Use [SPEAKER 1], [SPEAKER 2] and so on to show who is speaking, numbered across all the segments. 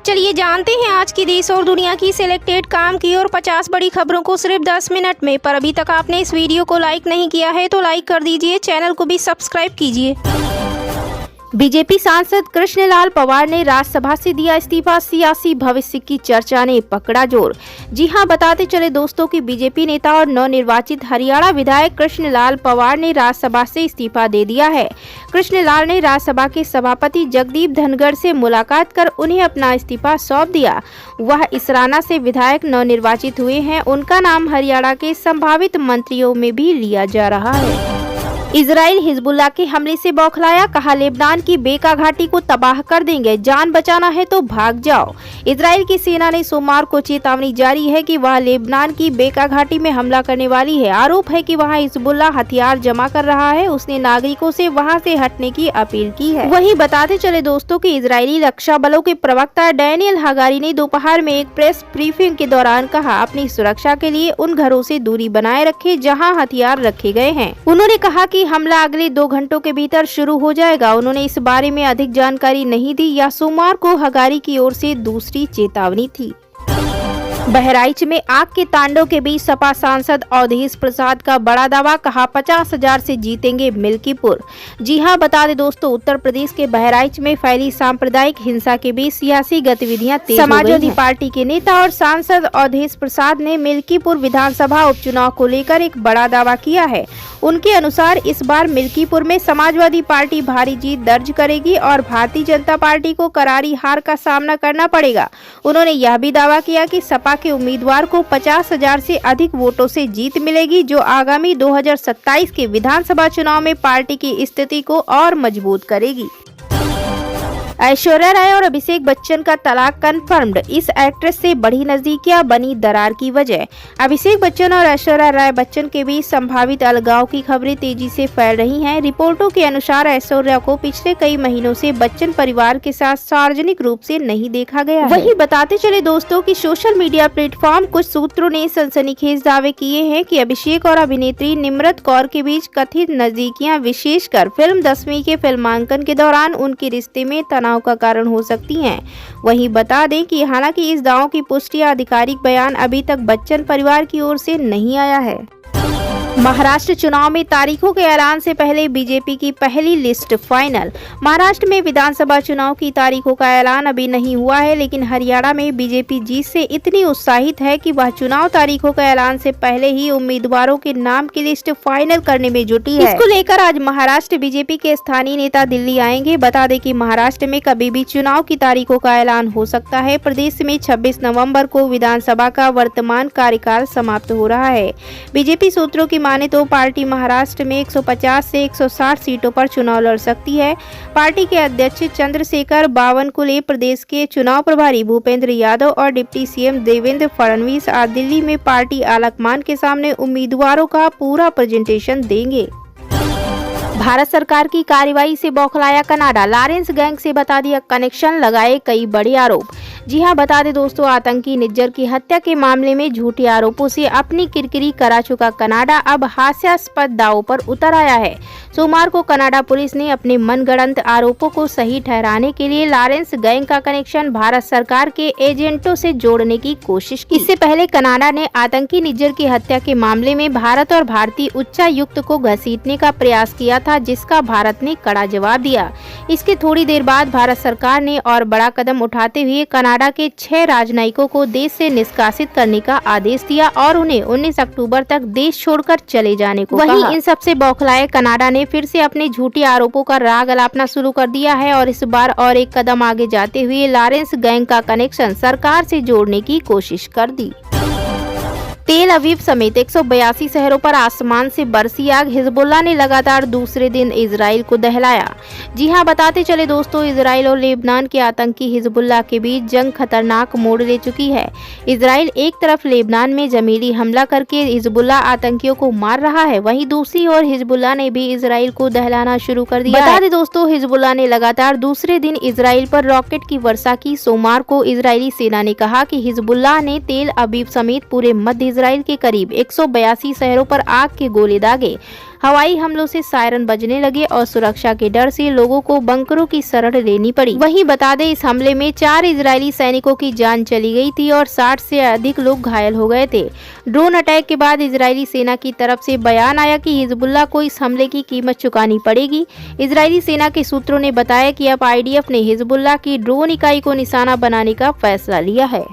[SPEAKER 1] चलिए जानते हैं आज की देश और दुनिया की सिलेक्टेड काम की और 50 बड़ी खबरों को सिर्फ 10 मिनट में। पर अभी तक आपने इस वीडियो को लाइक नहीं किया है तो लाइक कर दीजिए, चैनल को भी सब्सक्राइब कीजिए। बीजेपी सांसद कृष्णलाल पवार ने राज्यसभा से दिया इस्तीफा, सियासी भविष्य की चर्चा ने पकड़ा जोर। जी हां, बताते चले दोस्तों कि बीजेपी नेता और नवनिर्वाचित हरियाणा विधायक कृष्णलाल पवार ने राज्यसभा से इस्तीफा दे दिया है। कृष्णलाल ने राज्यसभा के सभापति जगदीप धनखड़ से मुलाकात कर उन्हें अपना इस्तीफा सौंप दिया। वह इसराना से विधायक नवनिर्वाचित हुए हैं। उनका नाम हरियाणा के संभावित मंत्रियों में भी लिया जा रहा है। इजराइल हिजबुल्लाह के हमले से बौखलाया, कहा लेबनान की बेका घाटी को तबाह कर देंगे, जान बचाना है तो भाग जाओ। इजराइल की सेना ने सोमवार को चेतावनी जारी है कि वह लेबनान की बेका घाटी में हमला करने वाली है। आरोप है कि वहां हिजबुल्लाह हथियार जमा कर रहा है। उसने नागरिकों से वहां से हटने की अपील की है। वहीं बताते चले दोस्तों कि इजरायली रक्षा बलों के प्रवक्ता डैनियल हगारी ने दोपहर में एक प्रेस ब्रीफिंग के दौरान कहा, अपनी सुरक्षा के लिए उन घरों से दूरी बनाए रखें जहां हथियार रखे गए हैं। उन्होंने कहा कि हमला अगले 2 घंटों के भीतर शुरू हो जाएगा। उन्होंने इस बारे में अधिक जानकारी नहीं दी। यह सोमवार को हगारी की ओर से दूसरी चेतावनी थी। बहराइच में आग के तांडव के बीच सपा सांसद अवधेश प्रसाद का बड़ा दावा, कहा 50,000 से जीतेंगे मिल्कीपुर। जी हां, बता दें दोस्तों, उत्तर प्रदेश के बहराइच में फैली सांप्रदायिक हिंसा के बीच सियासी गतिविधियां तेज हो गई हैं। समाजवादी पार्टी के नेता और सांसद अवधेश प्रसाद ने मिल्कीपुर विधानसभा उपचुनाव को लेकर एक बड़ा दावा किया है। उनके अनुसार इस बार मिल्कीपुर में समाजवादी पार्टी भारी जीत दर्ज करेगी और भारतीय जनता पार्टी को करारी हार का सामना करना पड़ेगा। उन्होंने यह भी दावा किया कि सपा के उम्मीदवार को 50,000 से अधिक वोटों से जीत मिलेगी, जो आगामी 2027 के विधानसभा चुनाव में पार्टी की स्थिति को और मजबूत करेगी। ऐश्वर्या राय और अभिषेक बच्चन का तलाक कंफर्म्ड, इस एक्ट्रेस से बड़ी नजदीकियां बनी दरार की वजह। अभिषेक बच्चन और ऐश्वर्या राय बच्चन के बीच संभावित अलगाव की खबरें तेजी से फैल रही हैं। रिपोर्टों के अनुसार ऐश्वर्या को पिछले कई महीनों से बच्चन परिवार के साथ सार्वजनिक रूप से नहीं देखा गया है। वहीं बताते चले दोस्तों कि सोशल मीडिया प्लेटफॉर्म कुछ सूत्रों ने सनसनीखेज दावे किए हैं कि अभिषेक और अभिनेत्री निम्रत कौर के बीच कथित नजदीकियां विशेषकर फिल्म 10वीं के फिल्मांकन के दौरान उनके रिश्ते में तनाव का कारण हो सकती हैं। वहीं बता दें कि हालांकि इस दावों की पुष्टि या आधिकारिक बयान अभी तक बच्चन परिवार की ओर से नहीं आया है। महाराष्ट्र चुनाव में तारीखों के ऐलान से पहले बीजेपी की पहली लिस्ट फाइनल। महाराष्ट्र में विधानसभा चुनाव की तारीखों का ऐलान अभी नहीं हुआ है, लेकिन हरियाणा में बीजेपी जीत से इतनी उत्साहित है कि वह चुनाव तारीखों का ऐलान से पहले ही उम्मीदवारों के नाम की लिस्ट फाइनल करने में जुटी है। इसको लेकर आज महाराष्ट्र बीजेपी के स्थानीय नेता दिल्ली आएंगे। बता दें कि महाराष्ट्र में कभी भी चुनाव की तारीखों का ऐलान हो सकता है। प्रदेश में 26 नवम्बर को विधानसभा का वर्तमान कार्यकाल समाप्त हो रहा है। बीजेपी सूत्रों की माने तो पार्टी महाराष्ट्र में 150 से 160 सीटों पर चुनाव लड़ सकती है। पार्टी के अध्यक्ष चंद्रशेखर बावनकुले, प्रदेश के चुनाव प्रभारी भूपेंद्र यादव और डिप्टी सीएम देवेंद्र फडणवीस आज दिल्ली में पार्टी आलाकमान के सामने उम्मीदवारों का पूरा प्रेजेंटेशन देंगे। भारत सरकार की कार्रवाई से बौखलाया कनाडा, लॉरेंस गैंग से बता दिया कनेक्शन, लगाए कई बड़े आरोप। जी हां, बता दें दोस्तों, आतंकी निज्जर की हत्या के मामले में झूठे आरोपों से अपनी किरकिरी करा चुका कनाडा अब हास्यास्पद दांव पर उतर आया है। सोमवार को कनाडा पुलिस ने अपने मनगढ़ंत आरोपों को सही ठहराने के लिए लॉरेंस गैंग का कनेक्शन भारत सरकार के एजेंटों से जोड़ने की कोशिश की। इससे पहले कनाडा ने आतंकी निज्जर की हत्या के मामले में भारत और भारतीय उच्चायुक्त को घसीटने का प्रयास किया था, जिसका भारत ने कड़ा जवाब दिया। इसके थोड़ी देर बाद भारत सरकार ने और बड़ा कदम उठाते हुए कनाडा के 6 राजनयिकों को देश से निष्कासित करने का आदेश दिया और उन्हें 19 अक्टूबर तक देश छोड़कर चले जाने को कहा। वहीं इन सबसे बौखलाए कनाडा ने फिर से अपने झूठे आरोपों का राग अलापना शुरू कर दिया है और इस बार और एक कदम आगे जाते हुए लॉरेंस गैंग का कनेक्शन सरकार से जोड़ने की कोशिश कर दी। तेल अवीव समेत 182 शहरों पर आसमान से बरसी आग, हिजबुल्लाह ने लगातार दूसरे दिन इजराइल को दहलाया। जी हां, बताते चले दोस्तों, इजराइल और लेबनान के आतंकी हिजबुल्लाह के बीच जंग खतरनाक मोड़ ले चुकी है। इजराइल एक तरफ लेबनान में जमीली हमला करके हिजबुल्लाह आतंकियों को मार रहा है, वहीं दूसरी ओर हिजबुल्लाह ने भी इजराइल को दहलाना शुरू कर दिया। बता दें दोस्तों, हिजबुल्लाह ने लगातार दूसरे दिन इजराइल पर रॉकेट की वर्षा की। सोमवार को इजरायली सेना ने कहा कि हिजबुल्लाह ने तेल अवीव समेत पूरे मध्य इजराइल के करीब 182 शहरों पर आग के गोले दागे। हवाई हमलों से सायरन बजने लगे और सुरक्षा के डर से लोगों को बंकरों की शरण लेनी पड़ी। वहीं बता दें, इस हमले में 4 इजरायली सैनिकों की जान चली गई थी और 60 से अधिक लोग घायल हो गए थे। ड्रोन अटैक के बाद इजरायली सेना की तरफ से बयान आया कि हिजबुल्लाह को इस हमले की कीमत चुकानी पड़ेगी। इजरायली सेना के सूत्रों ने बताया कि अब IDF ने हिजबुल्लाह की ड्रोन इकाई को निशाना बनाने का फैसला लिया है।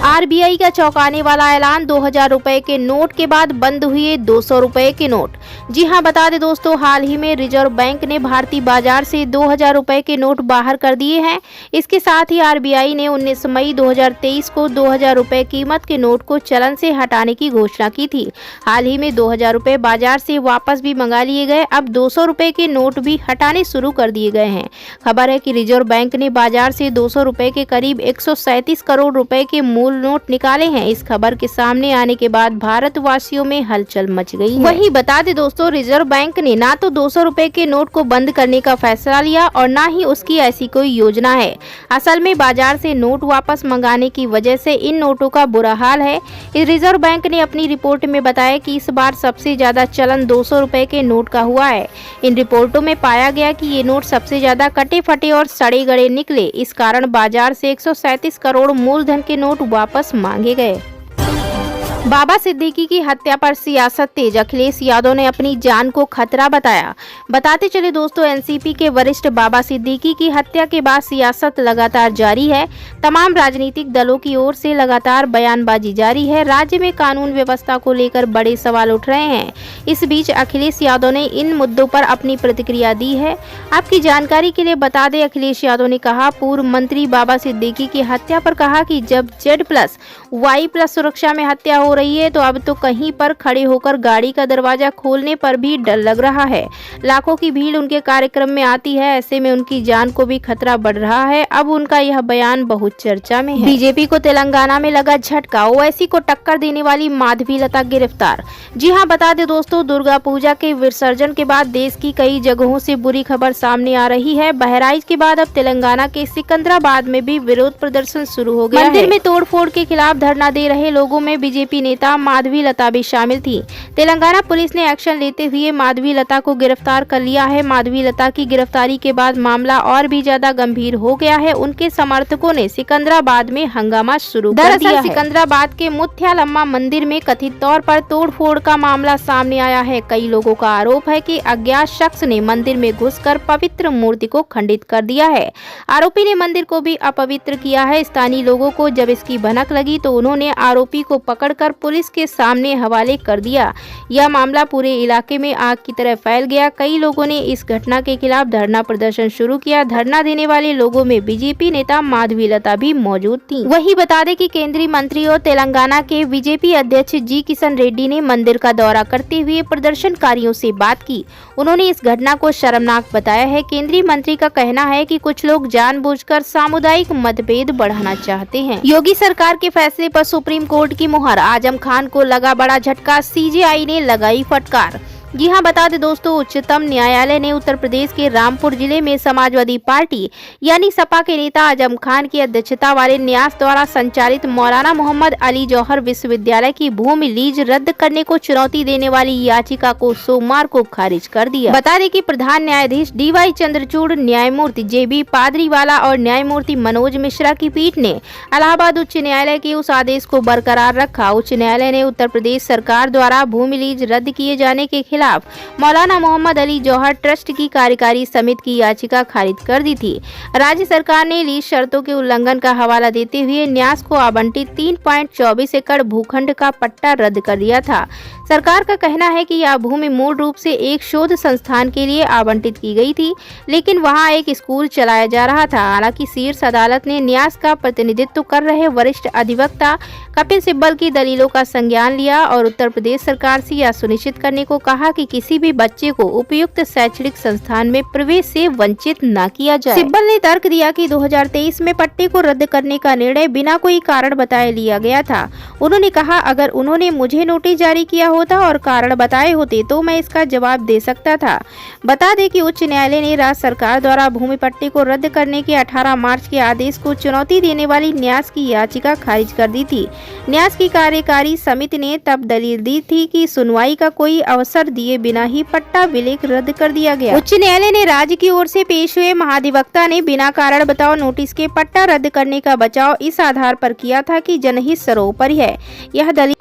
[SPEAKER 1] RBI का चौंकाने वाला ऐलान, 2000 रुपए के नोट के बाद बंद हुए 200 रुपए के नोट। जी हां, बता दें दोस्तों, हाल ही में रिजर्व बैंक ने भारतीय बाजार से 2000 रुपए के नोट बाहर कर दिए हैं। इसके साथ ही RBI ने 19 मई 2023 को 2000 रुपए कीमत के नोट को चलन से हटाने की घोषणा की थी। हाल ही में 2000 रुपए बाजार से वापस भी मंगा लिए गए। अब 200 रुपए के नोट भी हटाने शुरू कर दिए गए हैं। खबर है कि रिजर्व बैंक ने बाजार से 200 रुपए के करीब 137 करोड़ रुपए के मूल नोट निकाले हैं। इस खबर के सामने आने के बाद भारतवासियों में हलचल मच गई है। वहीं बता दें दोस्तों, रिजर्व बैंक ने ना तो 200 रुपए के नोट को बंद करने का फैसला लिया और ना ही उसकी ऐसी कोई योजना है। असल में बाजार से नोट वापस मंगाने की वजह से इन नोटों का बुरा हाल है। रिजर्व बैंक ने अपनी रिपोर्ट में बताया कि इस बार सबसे ज्यादा चलन 200 रुपए के नोट का हुआ है। इन रिपोर्टों में पाया गया कि ये नोट सबसे ज्यादा कटे फटे और सड़े गड़े निकले। इस कारण बाजार से 137 करोड़ मूलधन के नोट वापस मांगे गए। बाबा सिद्दीकी की हत्या पर सियासत तेज, अखिलेश यादव ने अपनी जान को खतरा बताया। बताते चले दोस्तों, एनसीपी के वरिष्ठ बाबा सिद्दीकी की हत्या के बाद सियासत लगातार जारी है। तमाम राजनीतिक दलों की ओर से लगातार बयानबाजी जारी है। राज्य में कानून व्यवस्था को लेकर बड़े सवाल उठ रहे हैं। इस बीच अखिलेश यादव ने इन मुद्दों पर अपनी प्रतिक्रिया दी है। आपकी जानकारी के लिए बता दें, अखिलेश यादव ने कहा, पूर्व मंत्री बाबा सिद्दीकी की हत्या पर कहा कि जब Z+Y+ सुरक्षा में हत्या हो रही है तो अब तो कहीं पर खड़े होकर गाड़ी का दरवाजा खोलने पर भी डर लग रहा है। लाखों की भीड़ उनके कार्यक्रम में आती है, ऐसे में उनकी जान को भी खतरा बढ़ रहा है। अब उनका यह बयान बहुत चर्चा में है। बीजेपी को तेलंगाना में लगा झटका, ओवैसी को टक्कर देने वाली माधवी लता गिरफ्तार। जी हां, बता दें दोस्तों, दुर्गा पूजा के विसर्जन के बाद देश की कई जगहों से बुरी खबर सामने आ रही है। बहराइच के बाद अब तेलंगाना के सिकंदराबाद में भी विरोध प्रदर्शन शुरू हो गया। मंदिर में तोड़फोड़ के खिलाफ धरना दे रहे लोगों में बीजेपी नेता माधवी लता भी शामिल थी। तेलंगाना पुलिस ने एक्शन लेते हुए माधवी लता को गिरफ्तार कर लिया है। माधवी लता की गिरफ्तारी के बाद मामला और भी ज्यादा गंभीर हो गया है। उनके समर्थकों ने सिकंदराबाद में हंगामा शुरू कर दिया है। सिकंदराबाद के मुथ्यालम्मा मंदिर में कथित तौर पर तोड़फोड़ का मामला सामने आया है। कई लोगों का आरोप है कि अज्ञात शख्स ने मंदिर में घुसकर पवित्र मूर्ति को खंडित कर दिया है। आरोपी ने मंदिर को भी अपवित्र किया है। स्थानीय लोगों को जब इसकी भनक लगी तो उन्होंने आरोपी को पकड़कर पुलिस के सामने हवाले कर दिया। यह मामला पूरे इलाके में आग की तरह फैल गया। कई लोगों ने इस घटना के खिलाफ धरना प्रदर्शन शुरू किया। धरना देने वाले लोगों में बीजेपी नेता माधवी लता भी मौजूद थी। वहीं बता दें कि केंद्रीय मंत्री और तेलंगाना के बीजेपी अध्यक्ष जी किशन रेड्डी ने मंदिर का दौरा करते हुए प्रदर्शनकारियों से बात की। उन्होंने इस घटना को शर्मनाक बताया है। केंद्रीय मंत्री का कहना है कि कुछ लोग जानबूझकर सामुदायिक मतभेद बढ़ाना चाहते हैं। योगी सरकार के फैसले पर सुप्रीम कोर्ट की मुहर, आजम खान को लगा बड़ा झटका, CJI ने लगाई फटकार। जी हां, बता दें दोस्तों, उच्चतम न्यायालय ने उत्तर प्रदेश के रामपुर जिले में समाजवादी पार्टी यानी सपा के नेता आजम खान की अध्यक्षता वाले न्यास द्वारा संचालित मौलाना मोहम्मद अली जौहर विश्वविद्यालय की भूमि लीज रद्द करने को चुनौती देने वाली याचिका को सोमवार को खारिज कर दिया। बता दें कि प्रधान न्यायाधीश DY चंद्रचूड़, न्यायमूर्ति JB पादरीवाला और न्यायमूर्ति मनोज मिश्रा की पीठ ने इलाहाबाद उच्च न्यायालय के उस आदेश को बरकरार रखा। उच्च न्यायालय ने उत्तर प्रदेश सरकार द्वारा भूमि लीज रद्द किए जाने के खिलाफ मौलाना मोहम्मद अली जौहर ट्रस्ट की कार्यकारी समिति की याचिका खारिज कर दी थी। राज्य सरकार ने लीज शर्तों के उल्लंघन का हवाला देते हुए न्यास को आवंटित 3.24 एकड़ भूखंड का पट्टा रद्द कर दिया था। सरकार का कहना है कि यह भूमि मूल रूप से एक शोध संस्थान के लिए आवंटित की गई थी, लेकिन वहां एक स्कूल चलाया जा रहा था। हालांकि शीर्ष अदालत ने न्यास का प्रतिनिधित्व कर रहे वरिष्ठ अधिवक्ता कपिल सिब्बल की दलीलों का संज्ञान लिया और उत्तर प्रदेश सरकार से यह सुनिश्चित करने को कहा कि किसी भी बच्चे को उपयुक्त शैक्षणिक संस्थान में प्रवेश से वंचित न किया जाए। सिब्बल ने तर्क दिया कि 2023 में पट्टे को रद्द करने का निर्णय बिना कोई कारण बताए लिया गया था। उन्होंने कहा, अगर उन्होंने मुझे नोटिस जारी किया होता और कारण बताए होते तो मैं इसका जवाब दे सकता था। बता दें कि उच्च न्यायालय ने राज्य सरकार द्वारा भूमि पट्टे को रद्द करने के 18 मार्च के आदेश को चुनौती देने वाली न्यास की याचिका खारिज कर दी थी। न्यास की कार्यकारी समिति ने तब दलील दी थी कि सुनवाई का कोई अवसर दिए बिना ही पट्टा विलेख रद्द कर दिया गया। उच्च न्यायालय ने राज्य की ओर से पेश हुए महाधिवक्ता ने बिना कारण बताओ नोटिस के पट्टा रद्द करने का बचाव इस आधार पर किया था कि जनहित सर्वोपरि है। यह दलील